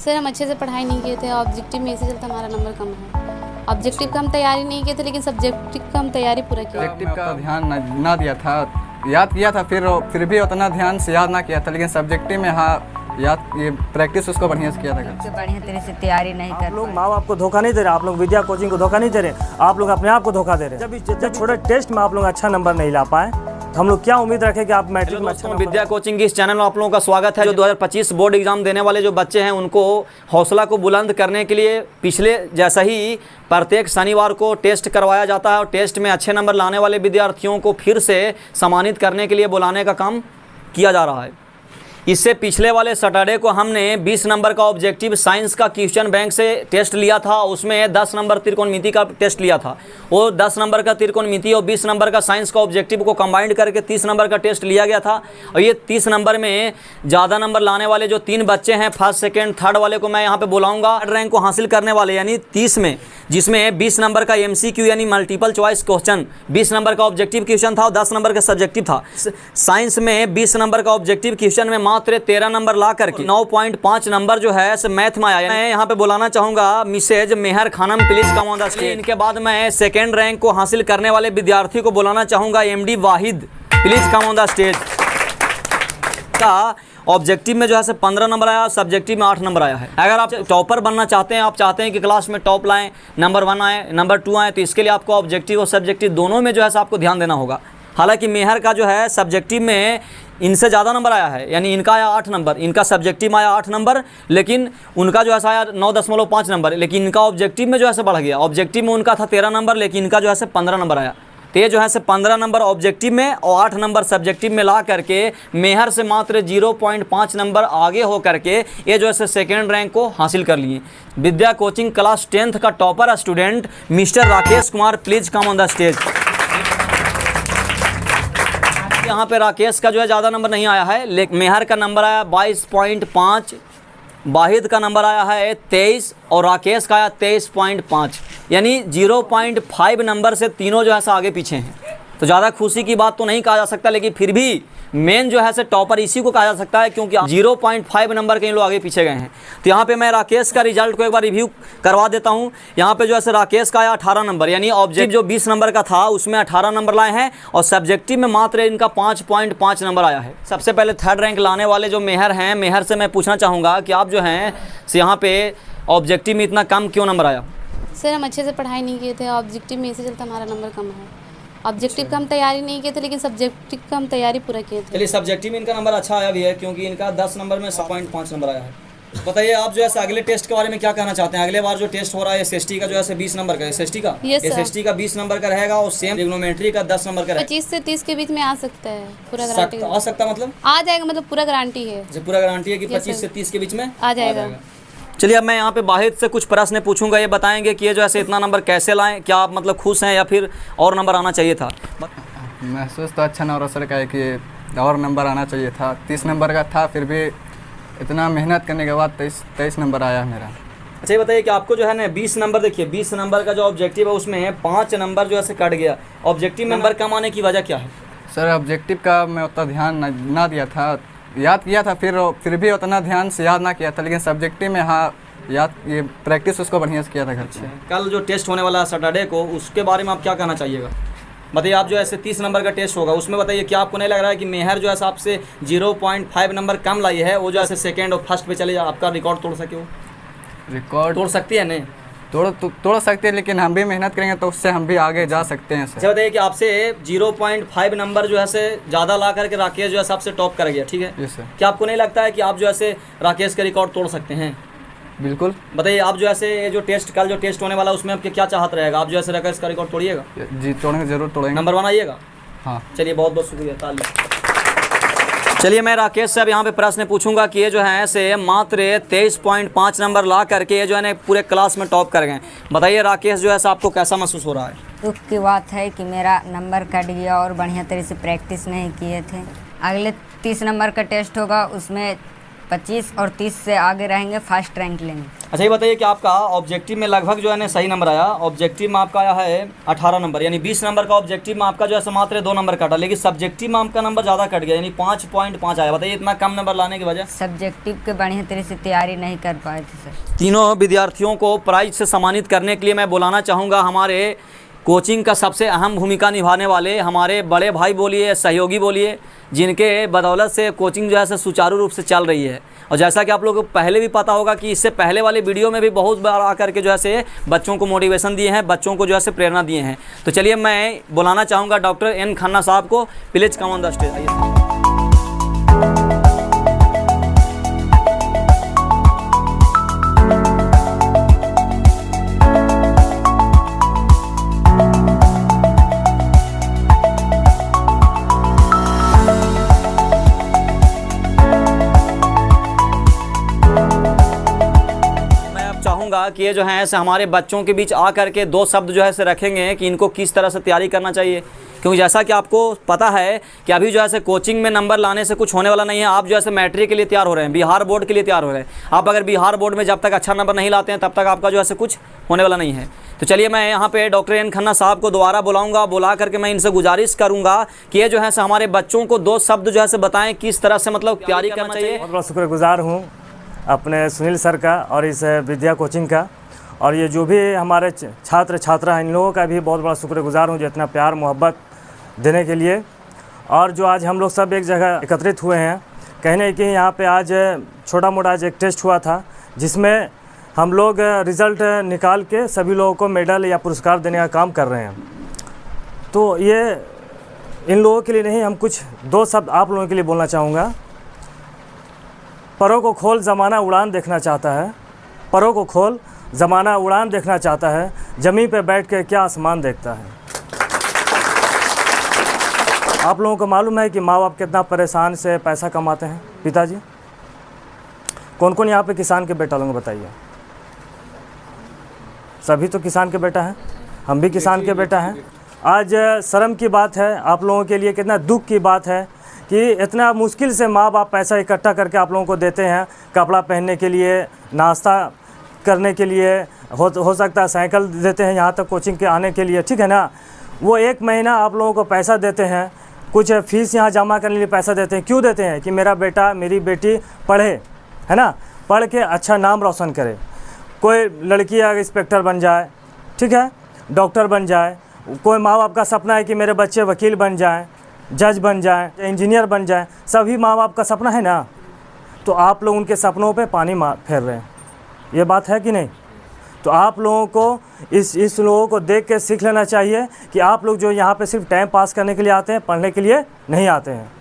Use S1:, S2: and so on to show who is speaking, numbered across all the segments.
S1: Sir हम अच्छे से पढ़ाई नहीं किए थे, ऑब्जेक्टिव में इसी चलते हमारा नंबर कम है। ऑब्जेक्टिव का हम तैयारी नहीं किए थे, लेकिन सब्जेक्टिव का हम तैयारी पूरा किया।
S2: सब्जेक्टिव का ध्यान ना दिया था, याद किया था, फिर भी उतना ध्यान से याद ना किया था, लेकिन सब्जेक्टिव में हाँ याद, ये प्रैक्टिस उसको बढ़िया से किया था।
S3: बढ़िया तरह से तैयारी नहीं कर
S4: लोग माँ बाप को धोखा नहीं दे रहे, आप लोग विद्या कोचिंग को धोखा नहीं दे रहे, आप लोग अपने आप को धोखा दे रहे हैं। जब छोटे टेस्ट में आप लोग अच्छा नंबर नहीं ला पाए तो हम लोग क्या उम्मीद रखें कि आप मैट्रिक में अच्छा।
S5: विद्या कोचिंग की इस चैनल में आप लोगों का स्वागत है। जो 2025 बोर्ड एग्जाम देने वाले जो बच्चे हैं उनको हौसला को बुलंद करने के लिए पिछले जैसा ही प्रत्येक शनिवार को टेस्ट करवाया जाता है और टेस्ट में अच्छे नंबर लाने वाले विद्यार्थियों को फिर से सम्मानित करने के लिए बुलाने का काम किया जा रहा है। इससे पिछले वाले सैटरडे को हमने 20 नंबर का ऑब्जेक्टिव साइंस का क्वेश्चन बैंक से टेस्ट लिया था। उसमें 10 नंबर त्रिकोणमिति का टेस्ट लिया था। वो 10 नंबर का त्रिकोणमिति और 20 नंबर का साइंस का ऑब्जेक्टिव को कंबाइंड करके 30 नंबर का टेस्ट लिया गया था। और ये 30 नंबर में ज़्यादा नंबर लाने वाले जो 3 बच्चे हैं, फर्स्ट सेकेंड थर्ड वाले को मैं यहाँ पर बुलाऊँगा। रैंक को हासिल करने वाले यानी 30 में, जिसमें 20 नंबर का MCQ यानी मल्टीपल चॉइस क्वेश्चन, 20 नंबर का ऑब्जेक्टिव क्वेश्चन था और 10 नंबर का सब्जेक्टिव था। साइंस में 20 नंबर का ऑब्जेक्टिव क्वेश्चन में मात्र 13 नंबर ला करके 9.5 नंबर जो है मैथ में आया। मैं यहाँ पे बुलाना चाहूँगा Mrs Mehar Khanam, please come on the stage. इनके बाद मैं सेकेंड रैंक को हासिल करने वाले विद्यार्थी को बुलाना चाहूँगा MD Wahid, please come on the stage. का ऑब्जेक्टिव में जो है 15 नंबर आया, सब्जेक्टिव में 8 नंबर आया है। अगर आप टॉपर बनना चाहते हैं, आप चाहते हैं कि क्लास में टॉप लाएं, नंबर 1 आए, नंबर 2 आए, तो इसके लिए आपको ऑब्जेक्टिव और सब्जेक्टिव दोनों में जो है आपको ध्यान देना होगा। हालांकि मेहर का जो है सब्जेक्टिव में इनसे ज़्यादा नंबर आया है, यानी इनका आया 8 नंबर, इनका सब्जेक्टिव में आया 8 नंबर, लेकिन उनका जो है आया 9.5 नंबर, लेकिन इनका ऑब्जेक्टिव में जो है बढ़ गया। ऑब्जेक्टिव में उनका था 13 नंबर, लेकिन इनका जो है 15 नंबर आया। तो ये जो है 15 नंबर ऑब्जेक्टिव में और 8 नंबर सब्जेक्टिव में ला करके मेहर से मात्र 0.5 नंबर आगे हो करके ये जो है सेकेंड रैंक को हासिल कर लिए। विद्या कोचिंग क्लास 10th का topper student mister Rakesh Kumar, please come on the stage. यहाँ पे राकेश का जो है ज़्यादा नंबर नहीं आया है, लेकिन मेहर का नंबर आया 22.5, वाहिद का नंबर आया है 23 और राकेश का आया 23.5, यानी 0.5 नंबर से तीनों जो है आगे पीछे हैं। तो ज़्यादा खुशी की बात तो नहीं कहा जा सकता, लेकिन फिर भी मेन जो है टॉपर इसी को कहा जा सकता है, क्योंकि 0.5 नंबर के इन लोग आगे पीछे गए हैं। तो यहाँ पे मैं राकेश का रिजल्ट को एक बार रिव्यू करवा देता हूँ। यहाँ पे जो है राकेश का आया 18 नंबर, यानी ऑब्जेक्टिव जो 20 नंबर का था उसमें 18 नंबर लाए हैं और सब्जेक्टिव में मात्र इनका 5.5 नंबर आया है। सबसे पहले थर्ड रैंक लाने वाले जो मेहर हैं, मेहर से मैं पूछना चाहूँगा कि आप जो हैं यहाँ पे ऑब्जेक्टिव में इतना कम क्यों नंबर आया?
S1: सर हम अच्छे से पढ़ाई नहीं किए थे, ऑब्जेक्टिव में इसी चलते हमारा नंबर कम है। ऑब्जेक्टिव का हम तैयारी नहीं किए थे, लेकिन सब्जेक्टिव का हम तैयारी पूरा किए थे।
S5: चलिए, सब्जेक्टिव में इनका नंबर अच्छा आया भी है, क्योंकि इनका 10 नंबर में 7.5 नंबर आया है। बताइए आप जो है अगले टेस्ट के बारे में क्या कहना चाहते हैं? अगले बार जो टेस्ट हो रहा है SST का जो है 20 नंबर का, SST का 20 नंबर का रहेगा और सेम ट्रिग्नोमेट्री का 10 नंबर का रहेगा।
S1: 25 से 30 के बीच में आ सकता है, पूरा गारंटी
S5: आ सकता मतलब
S1: आ जाएगा, मतलब पूरा गारंटी है।
S5: पूरा गारंटी है कि 25 से 30 के बीच में
S1: आ जाएगा।
S5: चलिए, अब मैं यहाँ पे वाहिद से कुछ प्रश्न पूछूंगा, ये बताएंगे कि ये जो है इतना नंबर कैसे लाएं, क्या आप मतलब खुश हैं या फिर और नंबर आना चाहिए था?
S2: महसूस तो अच्छा ना हो सर का है कि और नंबर आना चाहिए था। 30 नंबर का था, फिर भी इतना मेहनत करने के बाद 23 नंबर आया मेरा।
S5: अच्छा, ये बताइए कि आपको जो है ना 20 नंबर, देखिए 20 नंबर का जो ऑब्जेक्टिव है उसमें 5 नंबर जो है कट गया। ऑब्जेक्टिव नंबर कम आने की वजह क्या है?
S2: सर ऑब्जेक्टिव का मैं उतना ध्यान ना दिया था, याद किया था, फिर भी उतना ध्यान से याद ना किया था, लेकिन सब्जेक्टिव में हाँ याद, ये प्रैक्टिस उसको बढ़िया से किया था घर से।
S5: कल जो टेस्ट होने वाला है सैटरडे को, उसके बारे में आप क्या कहना चाहिएगा? बताइए, आप जो ऐसे 30 नंबर का टेस्ट होगा, उसमें बताइए क्या आपको नहीं लग रहा है कि मेहर जो है आपसे 0.5 नंबर कम लाई है, वो जो है सेकेंड और फर्स्ट पे चले जाए, आपका रिकॉर्ड तोड़ सके? वो
S2: रिकॉर्ड
S5: तोड़ सकती है? नहीं
S2: तोड़ सकते हैं, लेकिन हम भी मेहनत करेंगे तो उससे हम भी आगे जा सकते हैं।
S5: अच्छा, बताइए कि आपसे 0.5 नंबर जो है ज़्यादा ला करके राकेश जो है आपसे टॉप कर गया, ठीक है?
S2: Yes sir.
S5: क्या आपको नहीं लगता है कि आप जो है राकेश का रिकॉर्ड तोड़ सकते हैं?
S2: बिल्कुल।
S5: बताइए, आप जो ऐसे ये जो टेस्ट कल जो टेस्ट होने वाला उसमें आपके क्या चाहत रहेगा? आप जो है राकेश का रिकॉर्ड तोड़िएगा?
S2: जी तोड़ेंगे, जरूर तोड़ेंगे।
S5: नंबर 1 आइएगा?
S2: हाँ।
S5: चलिए, बहुत बहुत शुक्रिया, ताली। चलिए, मैं राकेश से अब यहाँ पे प्रश्न पूछूंगा कि ये जो है ऐसे मात्र 23.5 नंबर ला करके ये जो है ना पूरे क्लास में टॉप कर गए। बताइए राकेश, जो है आपको कैसा महसूस हो रहा है?
S3: दुख की बात है कि मेरा नंबर कट गया और बढ़िया तरह से प्रैक्टिस नहीं किए थे। अगले 30 नंबर का टेस्ट होगा, उसमें 25 और 30 से आगे रहेंगे, फर्स्ट रैंक लेंगे।
S5: अच्छा ये बताइए कि आपका ऑब्जेक्टिव में लगभग जो है ना सही नंबर आया। ऑब्जेक्टिव में आपका आया है 18 नंबर, यानी 20 नंबर का ऑब्जेक्टिव में आपका जो है मात्र 2 नंबर कटा, लेकिन सब्जेक्टिव में आपका नंबर ज़्यादा कट गया, यानी 5.5 आया। बताइए इतना कम नंबर लाने की वजह।
S3: सब्जेक्टिव के बढ़िया तरह से तैयारी नहीं कर पाए थे सर।
S5: तीनों विद्यार्थियों को प्राइज से सम्मानित करने के लिए मैं बुलाना चाहूँगा हमारे कोचिंग का सबसे अहम भूमिका निभाने वाले हमारे बड़े भाई बोलिए, सहयोगी बोलिए, जिनके बदौलत से कोचिंग जो है सुचारू रूप से चल रही है। और जैसा कि आप लोगों को पहले भी पता होगा कि इससे पहले वाले वीडियो में भी बहुत बार आकर के जो है बच्चों को मोटिवेशन दिए हैं, बच्चों को जो है प्रेरणा दिए हैं। तो चलिए मैं बुलाना चाहूँगा डॉक्टर एन खन्ना साहब को। Please come on the stage. आइए। कि ये जो है ऐसे हमारे बच्चों के बीच आकर के 2 शब्द जो है से रखेंगे कि इनको किस तरह से तैयारी करना चाहिए, क्योंकि जैसा कि आपको पता है कि अभी जो है कोचिंग में नंबर लाने से कुछ होने वाला नहीं है। आप जो है मैट्रिक के लिए तैयार हो रहे हैं, बिहार बोर्ड के लिए तैयार हो रहे हैं। आप अगर बिहार बोर्ड में जब तक अच्छा नंबर नहीं लाते हैं तब तक आपका जो है कुछ होने वाला नहीं है। तो चलिए मैं यहाँ पे डॉक्टर एन खन्ना साहब को दोबारा बुलाऊंगा, बुला करके मैं इनसे गुजारिश करूँगा कि ये जो है हमारे बच्चों को 2 शब्द जो है बताएँ किस तरह से मतलब तैयारी करना चाहिए।
S4: बहुत बहुत शुक्रगुजार हूँ अपने सुनील सर का और इस विद्या कोचिंग का, और ये जो भी हमारे छात्र छात्रा हैं इन लोगों का भी बहुत बड़ा शुक्रगुजार हूँ जो इतना प्यार मोहब्बत देने के लिए। और जो आज हम लोग सब एक जगह एकत्रित हुए हैं, कहने कि यहाँ पे आज छोटा मोटा आज एक टेस्ट हुआ था जिसमें हम लोग रिज़ल्ट निकाल के सभी लोगों को मेडल या पुरस्कार देने का काम कर रहे हैं। तो ये इन लोगों के लिए नहीं, हम कुछ 2 शब्द आप लोगों के लिए बोलना चाहूँगा। परों को खोल ज़माना उड़ान देखना चाहता है, परों को खोल ज़माना उड़ान देखना चाहता है, ज़मीन पे बैठ के क्या आसमान देखता है। आप लोगों को मालूम है कि माँ बाप कितना परेशान से पैसा कमाते हैं। पिताजी कौन कौन यहाँ पे किसान के बेटा लोग बताइए। सभी तो किसान के बेटा हैं, हम भी किसान के बेटा हैं। आज शर्म की बात है आप लोगों के लिए, कितना दुख की बात है कि इतना मुश्किल से माँ बाप पैसा इकट्ठा करके आप लोगों को देते हैं कपड़ा पहनने के लिए, नाश्ता करने के लिए, हो सकता है साइकिल देते हैं यहाँ तक कोचिंग के आने के लिए, ठीक है ना। वो 1 महीना आप लोगों को पैसा देते हैं, कुछ फीस यहाँ जमा करने के लिए पैसा देते हैं। क्यों देते हैं? कि मेरा बेटा मेरी बेटी पढ़े, है ना, पढ़ के अच्छा नाम रोशन करे। कोई लड़की अगर इंस्पेक्टर बन जाए, ठीक है, डॉक्टर बन जाए। कोई माँ बाप का सपना है कि मेरे बच्चे वकील बन जाएँ, जज बन जाए, इंजीनियर बन जाए। सभी माँ बाप का सपना है ना। तो आप लोग उनके सपनों पे पानी फेर रहे हैं, ये बात है कि नहीं। तो आप लोगों को इस लोगों को देख के सीख लेना चाहिए कि आप लोग जो यहाँ पे सिर्फ टाइम पास करने के लिए आते हैं, पढ़ने के लिए नहीं आते हैं।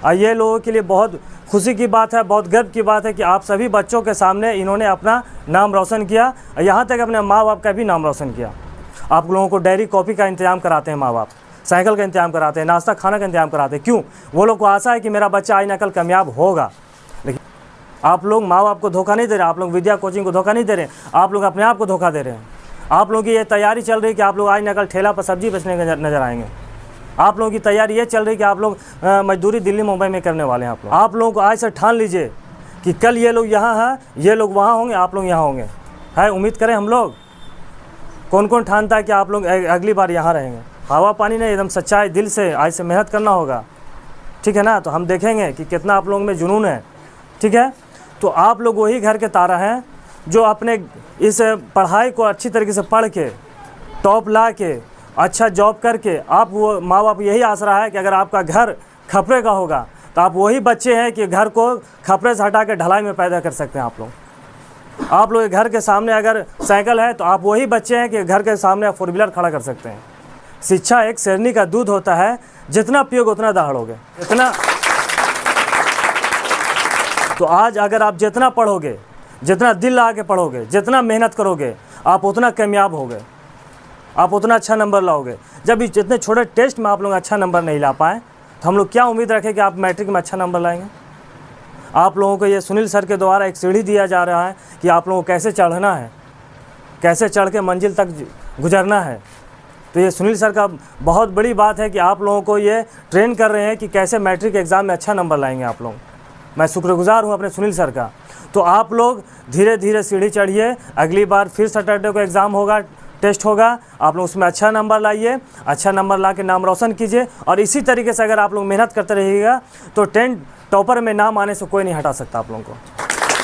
S4: और ये लोगों के लिए बहुत खुशी की बात है, बहुत गर्व की बात है कि आप सभी बच्चों के सामने इन्होंने अपना नाम रोशन किया, और यहाँ तक अपने माँ बाप का भी नाम रोशन किया। आप लोगों को डायरी कॉपी का इंतजाम कराते हैं माँ बाप, साइकिल का इंतजाम कराते हैं, नाश्ता खाना का इंतजाम कराते हैं। क्यों? वो लोग को आशा है कि मेरा बच्चा आज न कल कामयाब होगा। लेकिन आप लोग माँ बाप को धोखा नहीं दे रहे, आप लोग विद्या कोचिंग को धोखा नहीं दे रहे, आप लोग अपने आप को धोखा दे रहे हैं। आप लोगों की ये तैयारी चल रही है कि आप लोग आज न कल ठेला पर सब्जी बेचने के नजर आएंगे। आप लोगों की तैयारी ये चल रही है कि आप लोग मजदूरी दिल्ली मुंबई में करने वाले हैं। आप लोगों को आज से ठान लीजिए कि कल ये लोग यहाँ हैं, ये लोग वहाँ होंगे, आप लोग यहाँ होंगे। है उम्मीद करें हम लोग। कौन कौन ठानता है कि आप लोग अगली बार यहाँ रहेंगे? हवा पानी नहीं, एकदम सच्चाई दिल से आज से मेहनत करना होगा, ठीक है ना। तो हम देखेंगे कि कितना आप लोगों में जुनून है, ठीक है। तो आप लोग वही घर के तारा हैं जो अपने इस पढ़ाई को अच्छी तरीके से पढ़ के टॉप ला के अच्छा जॉब करके, आप वो माँ बाप यही आसरा है कि अगर आपका घर खपरे का होगा तो आप वही बच्चे हैं कि घर को खपरे से हटा के ढलाई में पैदा कर सकते हैं। आप लोग घर के सामने अगर साइकिल है तो आप वही बच्चे हैं कि घर के सामने 4 व्हीलर खड़ा कर सकते हैं। शिक्षा एक शेरनी का दूध होता है, जितना पियोगे उतना दहाड़ोगे, इतना। तो आज अगर आप जितना पढ़ोगे, जितना दिल लगा के पढ़ोगे, जितना मेहनत करोगे, आप उतना कामयाब होगे, आप उतना अच्छा नंबर लाओगे। जब इस जितने छोटे टेस्ट में आप लोग अच्छा नंबर नहीं ला पाए तो हम लोग क्या उम्मीद रखें कि आप मैट्रिक में अच्छा नंबर लाएंगे। आप लोगों को ये सुनील सर के द्वारा एक सीढ़ी दिया जा रहा है कि आप लोगों को कैसे चढ़ना है, कैसे चढ़ के मंजिल तक गुजरना है। तो ये सुनील सर का बहुत बड़ी बात है कि आप लोगों को ये ट्रेन कर रहे हैं कि कैसे मैट्रिक एग्ज़ाम में अच्छा नंबर लाएंगे आप लोग। मैं शुक्रगुजार हूँ अपने सुनील सर का। तो आप लोग धीरे धीरे सीढ़ी चढ़िए, अगली बार फिर सैटरडे को एग्ज़ाम होगा, टेस्ट होगा, आप लोग उसमें अच्छा नंबर लाइए, अच्छा नंबर ला के नाम रोशन कीजिए। और इसी तरीके से अगर आप लोग मेहनत करते रहिएगा तो 10 टॉपर में नाम आने से कोई नहीं हटा सकता आप लोगों को,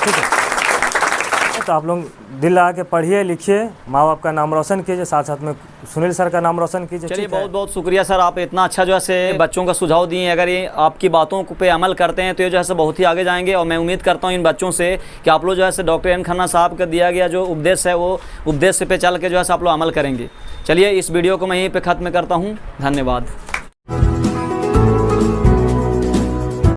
S4: ठीक है। तो आप लोग दिल लगा के पढ़िए लिखिए, माँ बाप का नाम रोशन कीजिए, साथ साथ में सुनील सर का नाम रोशन कीजिए।
S5: चलिए बहुत बहुत शुक्रिया सर, आप इतना अच्छा जो है से बच्चों का सुझाव दिए। अगर ये आपकी बातों पे अमल करते हैं तो ये जो है से बहुत ही आगे जाएंगे। और मैं उम्मीद करता हूँ इन बच्चों से कि आप लोग जो है से डॉक्टर एन खन्ना साहब का दिया गया जो उपदेश है वो उपदेश पे चल के जो है से आप लोग अमल करेंगे। चलिए इस वीडियो को मैं यहीं पर ख़त्म करता हूँ। धन्यवाद।